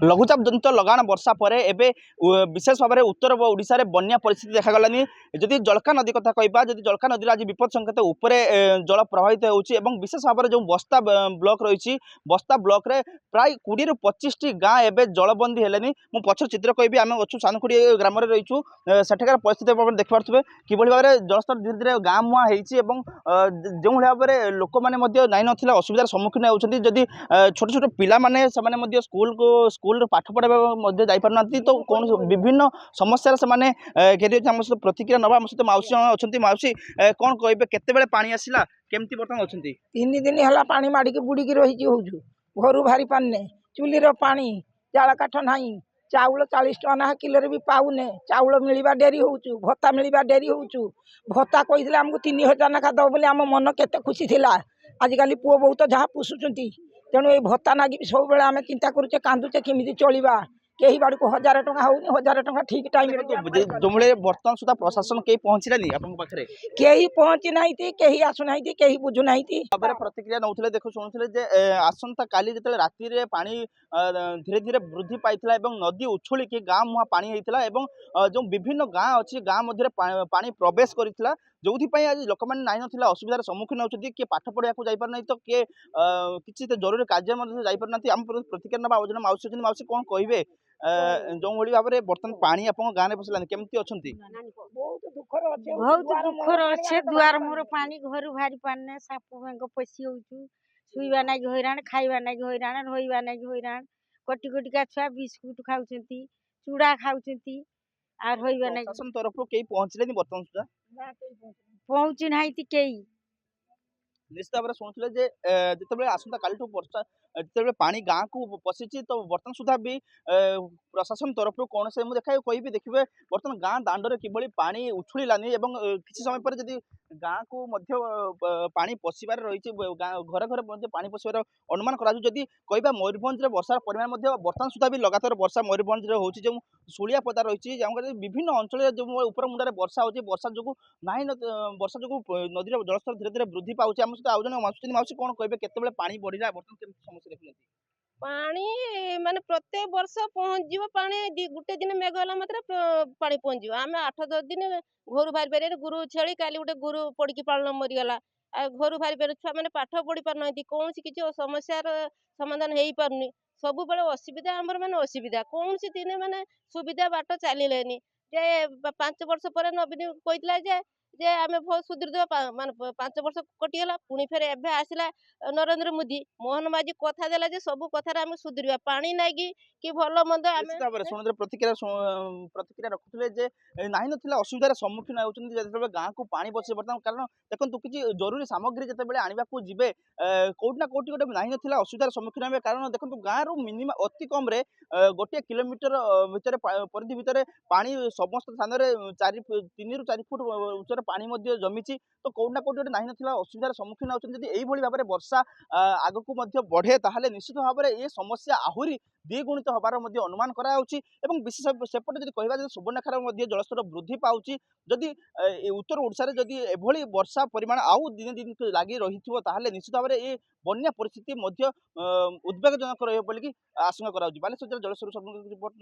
लघुचाप जनित लगाण वर्षा पर एबे विशेष भाव में उत्तर ओडिशा रे बन्या परिस्थिति देखागलानी। जदि जलका नदी कथा कहबा, जदि जलका नदी आज विपद संकेत उपरे जल प्रभावित होउची एवं विशेष भाव में जो बस्ता ब्लॉक रही बस्ता ब्लॉक रे प्राय 20 ରୁ 25 टी गाँ एबे जलबंदी हेलेनी। मु पछर चित्र कहबी आम अच्छु सानखुड़ी ग्राम रे रहीछु, सेठकार परिस्थिति आप देखि पारथबे किबळी भाव में जलस्तर धीरे धीरे गाँ मुहां हेइची एवं जो भाव में लोक माने मध्य नाइ नथिला असुविधार सम्मुखीन होउछन्ती। जदि छोट छोट पिला माने समाने मध्य स्कूल पाठ पढ़ा मध्य जाई पारना तो कौन विभिन्न समस्या से घेरी आम सहित प्रतिक्रिया नवा आम सहित मौसी अच्छा मौसी कौन कहे केते पानी आसला केमती बर्तमान अच्छा 3 दिन है पानी माड़िकी बुड़िकी रही हूँ घर बाहरी पाने चुलीर पानी जाल काठ ना चाउल 40 टका ना किलो भी पाऊने चाउल मिलवा डेरी होचु भत्ता मिलवा डेरी होचु भत्ता कही आमको 3000 नाखा दब बोले आम मन केते खुशी थिला। आजिकल पुओ बहुत जहाँ पुषुचंती तेणु ये भत्ता नागी सब बेले आम चिंता करुचे कांदुचे केमिति चलिबा कई बाड़ को 1000 टका होनी 1000 टका ठीक टाइम जो बर्तमान सुधा प्रशासन कहीं पहुंचलानी आपन पाखरे कहीं पहुंची नहीं कहीं आसु नहीं कहीं बुझु नहीं प्रतिक्रिया नौथिले देखो शुणुथिले जे आसंता काली जतले राति रे पानी धीरे धीरे वृद्धि पाइथिला एवं नदी उछुली के गाँ मुहा पानी हेइथिला एवं जो विभिन्न गाँ अच्छी गाँ मध्य पानी प्रवेश करिथिला जो आज लोक मैंने नाई ना असुविधार सम्मुखीन होती किए पाठ पढ़ा को जापार ना तो किए किसी जरूरी कार्य जापार ना आम प्रतिक्रिया ना आज मौसी मौसी कौन कहे जो भाव में बर्तमान पानी आप गाँव में पशिलानी केमती अच्छा बहुत दुखर अच्छे दुआर मोर पानी घर बाहरी पाने साप बेंग पशि होचु शुवा ना हैरान खाइबा ना हैरान रहा ना हैरान कोटी कोटिका छुआ बिस्कुट खाऊं चूड़ा खाऊं तरफ कहीं पहुंचले बर्तमान सुधा पहुँची ना कई निश्चित भाव में शुणुले जिते आसंता काली वर्षा जिते पानी गाँ को पशिची तो बर्तमान सुधा भी प्रशासन तरफ कौन से मुझे देखा कहि देखिए बर्तमान गाँ दांडे किभली पानी उछुलानी किसी समय पर जब गाँ को पानी पशिबार रही घर घर पानी पशिबार अनुमान करी कहबा मयूरभंज वर्षार परिमाण बर्तमान सुधा भी लगातार वर्षा मयूरभंज हो जो सुलिया पदा रही विभिन्न अंचल जो उपर मुंडे वर्षा होती वर्षा जो ना वर्षा जो नदी जलस्तर धीरे धीरे वृद्धि पाँच आम सहित आज जन मौसी कौन कहे केत पानी बढ़ला बर्तमान समस्या देखुं पानी माने प्रत्येक वर्ष पहुँच पानी गोटे दिन मेघ होला मात्र पानी पहुँच आम 8-10 दिन घर बाहरी पारे गुरु छेली काली गोटे गुरु पड़ी पालन मरीगला घर बाहरी पारे छुआ मैंने पाठ पढ़ी पार कौन किसी समस्यार समाधान हो पारनी सब बड़े असुविधा आमर माने असुविधा कौन दिन माने सुविधा बाट चलिए 5 वर्ष पर नवीन कहला जे आम बहुत सुदृढ़ माने 5 वर्ष कटिगला पुणी फेर एबे आसला नरेंद्र मोदी मोहन माझी कथा देला जे सब कथार आम सुधरिया पानी नागी कि भल मंद प्रतिक्रिया रखुले जे नाहि नथिला असुविधार सम्मुखीन होउछन्ती जेतेबे गाँ को पानी बसे बर्तमान कारण देखंतु किछि जरूरी सामग्री जेतेबे आनिबा को जिबे कोठी ना कोठी गोटे नाहि नथिला असुविधार सम्मुखीन हेबे कारण देखंतु गाँ रो मिनिमम अति कम रे 1 किलोमीटर भितर परिधि भितर पानी समस्त स्थान रे 3 ରୁ 4 फुट उच्चर पानी मध्य जमीची तो कोठी ना कोठी गोटे नाहि नथिला असुविधार सम्मुखीन होउछन्ती जदि एई भली भाबे वर्षा आगु को मध्य बढ़े ताहले निश्चित भाव में ये समस्या आहुरी द्विगुणित हबार अनुमान कराउछि एवं विशेष सेपटे जदि कहबा जे सुवर्णरेखार मध्य जलस्तर वृद्धि पाउछि जदि उत्तर ओडिशा रे जदि एभली वर्षा परिमाण आउ दिन दिन लागि रहिथिबो ताहले निश्चित भाव में ये बन्या परिस्थिति मध्य उद्वेगजनक रहिबो बोली आशंका कराउछि। बालेश्वर जलस्तर रिपोर्ट।